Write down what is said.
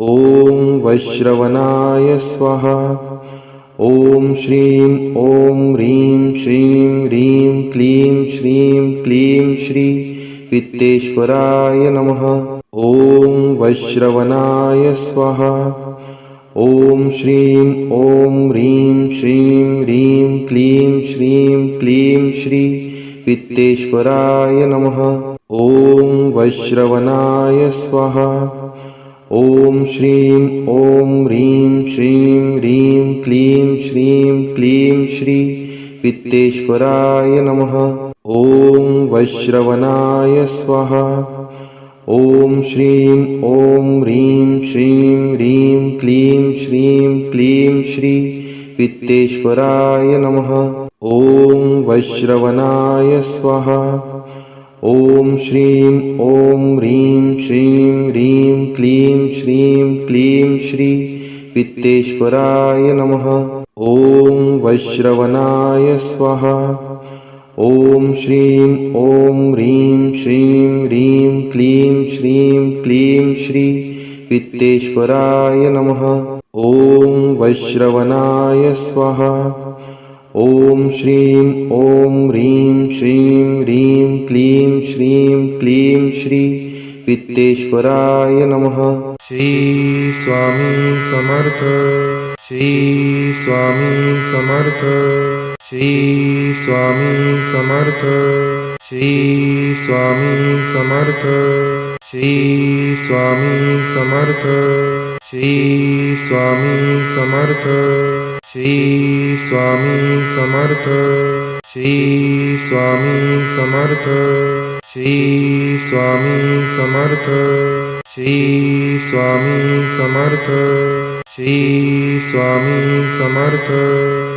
ॐ वैश्रवणाय स्वाहा। ॐ श्रीं ॐ ह्रीं श्रीं ह्रीं क्लीं श्रीं क्लीं श्री वित्तेश्वराय नमः। ॐ वैश्रवणाय स्वाहा। ॐ श्रीं ॐ ह्रीं श्रीं ह्रीं क्लीं श्रीं क्लीं श्री वित्तेश्वराय नमः। ॐ वैश्रवणाय स्वाहा। ॐ श्रीं ॐ ह्रीं श्रीं ह्रीं क्लीं श्रीं क्लीं श्री वित्तेश्वराय नमः। ॐ वैश्रवणाय स्वाहा। ॐ श्रीं ॐ ह्रीं श्रीं ह्रीं क्लीं श्रीं क्लीं श्री वित्तेश्वराय नमः। ॐ वैश्रवणाय स्वाहा। ॐ श्रीं ॐ ह्रीं श्रीं ह्रीं क्लीं श्रीं क्लीं श्री वित्तेश्वराय नमः। ॐ वैश्रवणाय स्वाहा। ॐ श्रीं ॐ ह्रीं श्रीं ह्रीं क्लीं श्रीं क्लीं श्री वित्तेश्वराय नमः। ॐ वैश्रवणाय स्वाहा। ॐ श्रीं ॐ ह्रीं श्रीं ह्रीं क्लीं श्रीं क्लीं श्री वित्तेश्वराय नमः। श्री स्वामी समर्थ। श्री स्वामी समर्थ। श्री स्वामी समर्थ। श्री स्वामी समर्थ। श्री स्वामी समर्थ। श्री स्वामी समर्थ। श्री स्वामी समर्थ। श्री स्वामी समर्थ। श्री स्वामी समर्थ। श्री स्वामी समर्थ। श्री स्वामी समर्थ।